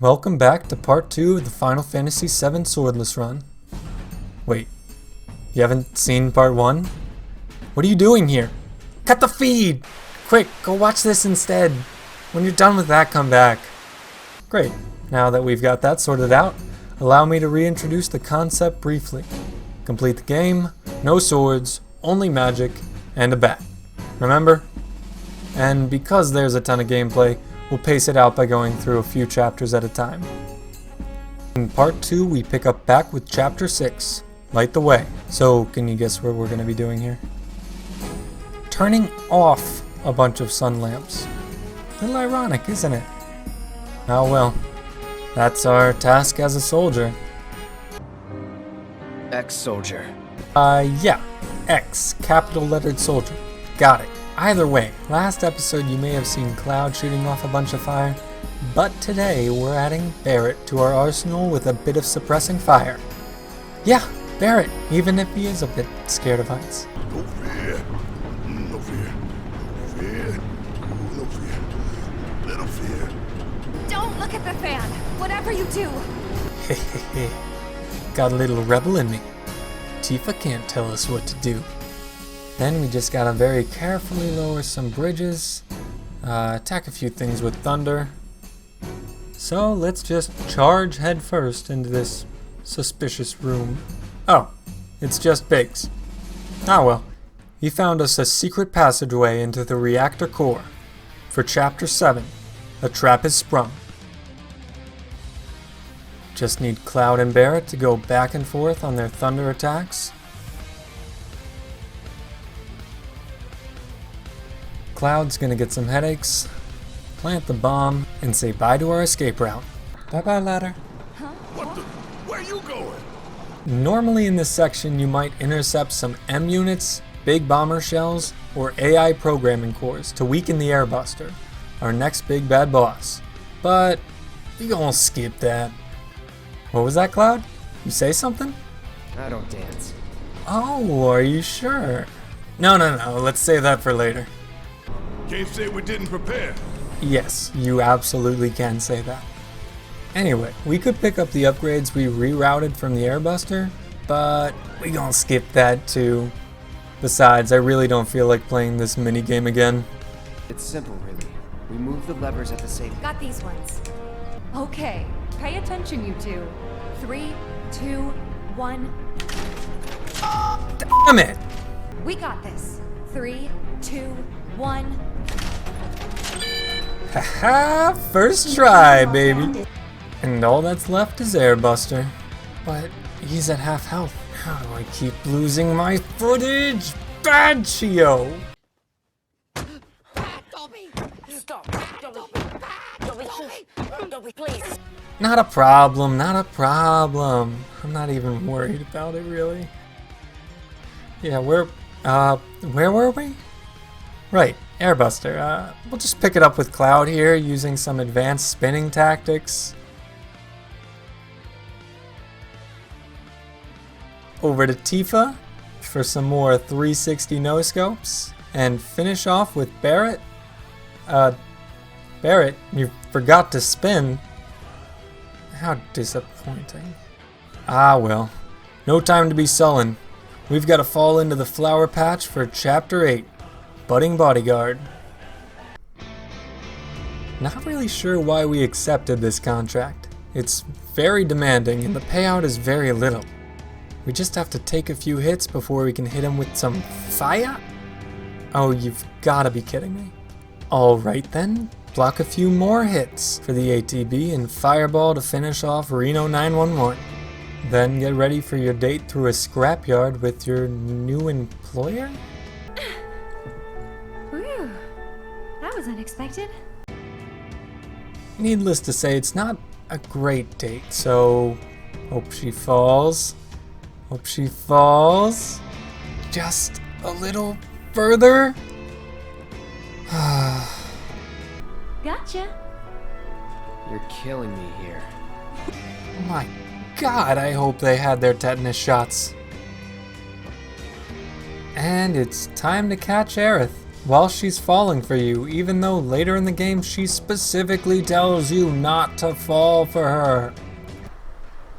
Welcome back to part 2 of the Final Fantasy VII Swordless run. Wait, you haven't seen part 1? What are you doing here? Cut the feed! Quick, go watch this instead. When you're done with that, come back. Great, now that we've got that sorted out, allow me to reintroduce the concept briefly. Complete the game, no swords, only magic, and a bat. Remember? And because there's a ton of gameplay, we'll pace it out by going through a few chapters at a time. In part 2, we pick up back with chapter 6, Light the Way. So, can you guess what we're going to be doing here? Turning off a bunch of sun lamps. A little ironic, isn't it? Oh well, that's our task as a soldier. Ex-soldier. Yeah, X, capital lettered soldier. Got it. Either way, last episode you may have seen Cloud shooting off a bunch of fire, but today we're adding Barret to our arsenal with a bit of suppressing fire. Yeah, Barret, even if he is a bit scared of heights. No fear. No fear. No fear. No fear. Little fear. Don't look at the fan, whatever you do. Hehehe. Got a little rebel in me. Tifa can't tell us what to do. Then we just gotta very carefully lower some bridges, attack a few things with thunder. So let's just charge headfirst into this suspicious room. Oh, it's just Biggs. Ah well, he found us a secret passageway into the reactor core. For chapter 7, a trap is sprung. Just need Cloud and Barret to go back and forth on their thunder attacks. Cloud's gonna get some headaches, plant the bomb, and say bye to our escape route. Bye-bye, ladder. What the? Where you going? Normally in this section you might intercept some M units, big bomber shells, or AI programming cores to weaken the Airbuster, our next big bad boss. But we gonna skip that. What was that, Cloud? You say something? I don't dance. Oh, are you sure? No, let's save that for later. Can't say we didn't prepare. Yes, you absolutely can say that. Anyway, we could pick up the upgrades we rerouted from the Airbuster, but we gonna skip that too. Besides, I really don't feel like playing this minigame again. It's simple, really. We move the levers at the same time. Got these ones. Okay, pay attention, you two. 3, 2, 1. Damn it! We got this. 3, 2, 1. Haha, first try, baby. And all that's left is Airbuster. But he's at half health. How do I keep losing my footage? Bad Chio! Stop! Dobby, please. Not a problem, not a problem. I'm not even worried about it, really. Yeah, where were we? Right, Airbuster. We'll just pick it up with Cloud here, using some advanced spinning tactics. Over to Tifa for some more 360 no-scopes, and finish off with Barret. Barret, you forgot to spin. How disappointing. Ah well, no time to be sullen. We've got to fall into the flower patch for chapter 8. Budding Bodyguard. Not really sure why we accepted this contract. It's very demanding and the payout is very little. We just have to take a few hits before we can hit him with some fire? Oh, you've gotta be kidding me. Alright then, block a few more hits for the ATB and Fireball to finish off Reno 911. Then get ready for your date through a scrapyard with your new employer? Whew, that was unexpected. Needless to say, it's not a great date, so hope she falls. Hope she falls. Just a little further. Gotcha. You're killing me here. My God, I hope they had their tetanus shots. And it's time to catch Aerith. while she's falling for you, even though later in the game she specifically tells you not to fall for her.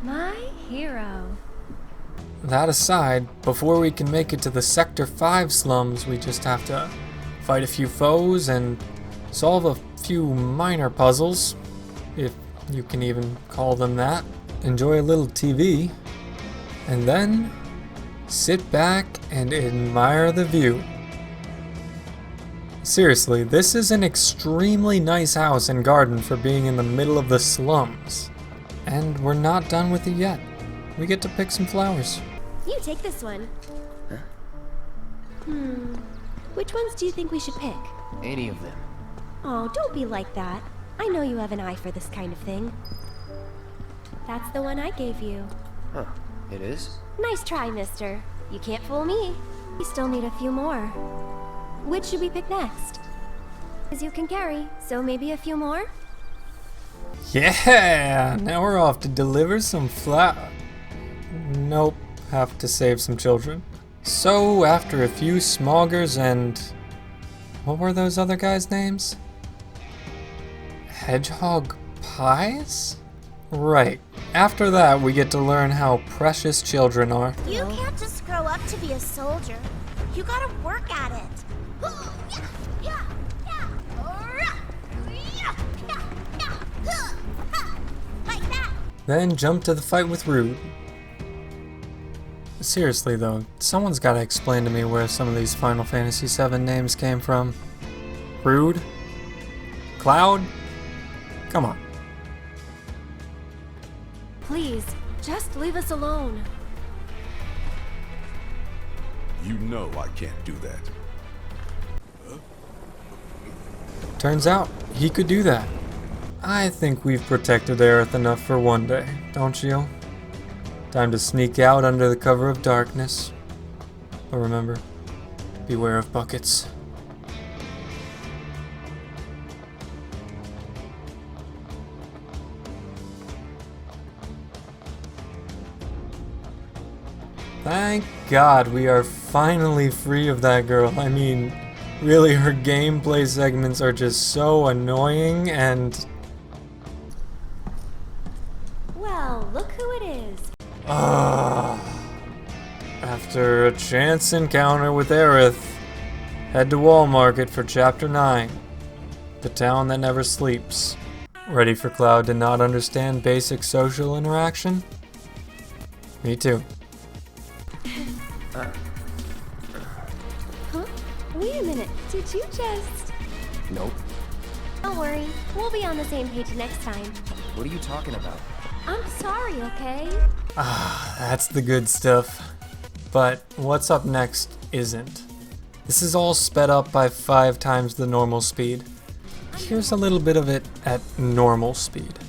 My hero. That aside, before we can make it to the Sector 5 slums, we just have to fight a few foes and solve a few minor puzzles, if you can even call them that. Enjoy a little TV, and then sit back and admire the view. Seriously, this is an extremely nice house and garden for being in the middle of the slums. And we're not done with it yet. We get to pick some flowers. You take this one. Which ones do you think we should pick? Any of them. Oh, don't be like that. I know you have an eye for this kind of thing. That's the one I gave you. Huh. It is? Nice try, mister. You can't fool me. We still need a few more. Which should we pick next? As you can carry, so maybe a few more? Yeah! Now we're off to deliver some flour. Nope, have to save some children. So, after a few smoggers and... what were those other guys' names? Hedgehog pies? Right. After that, we get to learn how precious children are. You can't just grow up to be a soldier. You gotta work at it. Like that. Then jump to the fight with Rude. Seriously though, someone's gotta explain to me where some of these Final Fantasy VII names came from. Rude? Cloud? Come on. Please, just leave us alone. You know I can't do that. Turns out, he could do that. I think we've protected Aerith enough for one day, don't you? Time to sneak out under the cover of darkness. But remember, beware of buckets. Thank God we are finally free of that girl. I mean, really, her gameplay segments are just so annoying and... Well, look who it is. After a chance encounter with Aerith, head to Wall Market for Chapter 9. The town that never sleeps. Ready for Cloud to not understand basic social interaction? Me too. Huh? Wait a minute, did you just... Nope. Don't worry, we'll be on the same page next time. What are you talking about? I'm sorry, okay? That's the good stuff. But what's up next isn't. This is all sped up by 5 times the normal speed. Here's a little bit of it at normal speed.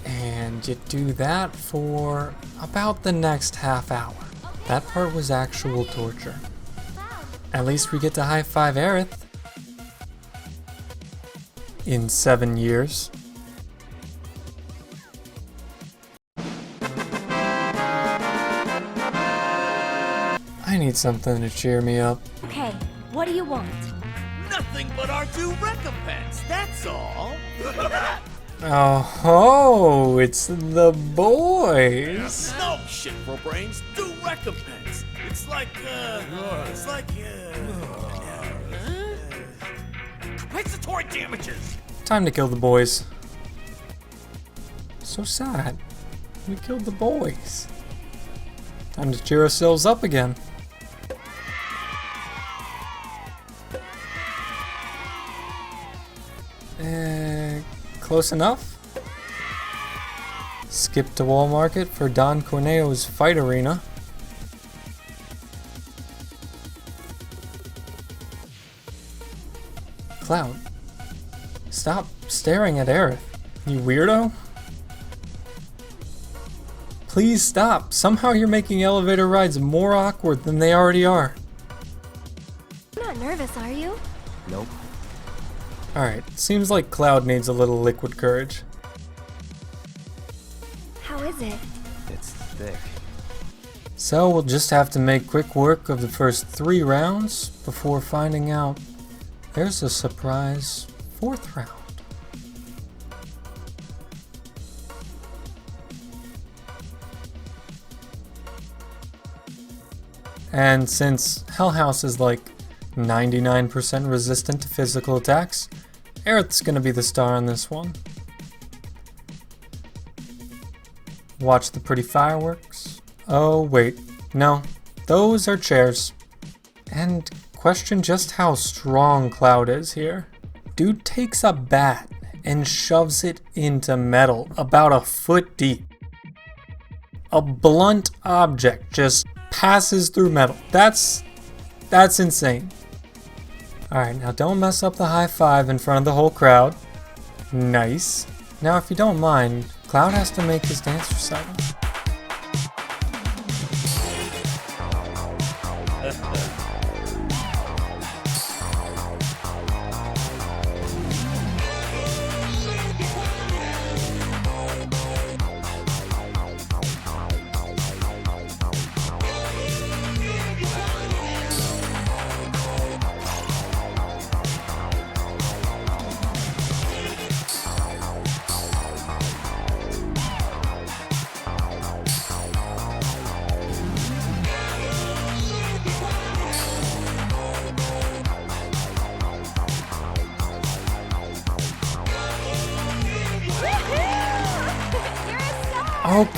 And you do that for about the next half hour. That part was actual torture. At least we get to high-five Aerith. In 7 years. I need something to cheer me up. Okay, what do you want? Nothing but our due recompense, that's all. Oh, it's the boys. No shit for brains, due recompense. It's like, compensatory damages. Time to kill the boys. So sad. We killed the boys. Time to cheer ourselves up again. Close enough? Skip to Wall Market for Don Corneo's fight arena. Cloud, stop staring at Aerith, you weirdo. Please stop. Somehow you're making elevator rides more awkward than they already are. You're not nervous, are you? Nope. Alright, seems like Cloud needs a little liquid courage. How is it? It's thick. So we'll just have to make quick work of the first 3 rounds before finding out there's a surprise 4th round. And since Hell House is like 99% resistant to physical attacks, Aerith's gonna be the star on this one. Watch the pretty fireworks. Oh wait, no, those are chairs. And question just how strong Cloud is here. Dude takes a bat and shoves it into metal about a foot deep. A blunt object just passes through metal. That's insane. Alright, now don't mess up the high five in front of the whole crowd. Nice. Now if you don't mind, Cloud has to make his dance recital.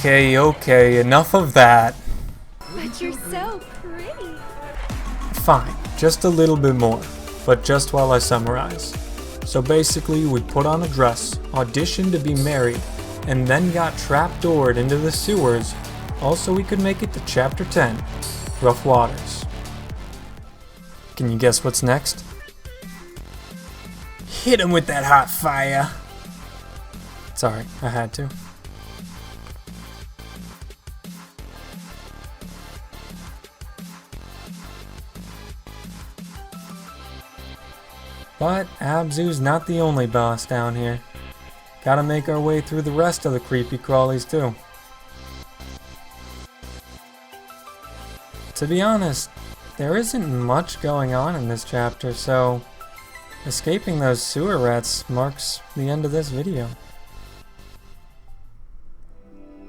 Okay, enough of that. But you're so pretty. Fine, just a little bit more, but just while I summarize. So basically, we put on a dress, auditioned to be married, and then got trapdoored into the sewers, also we could make it to Chapter 10, Rough Waters. Can you guess what's next? Hit him with that hot fire! Sorry, I had to. But Abzu's not the only boss down here. Gotta make our way through the rest of the creepy crawlies too. To be honest, there isn't much going on in this chapter, so escaping those sewer rats marks the end of this video.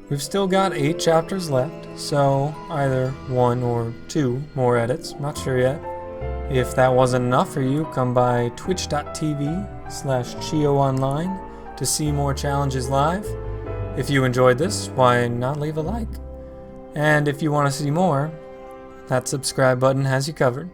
We've still got 8 chapters left, so either 1 or 2 more edits, not sure yet. If that wasn't enough for you, come by twitch.tv/chioonline to see more challenges live. If you enjoyed this, why not leave a like? And if you want to see more, that subscribe button has you covered.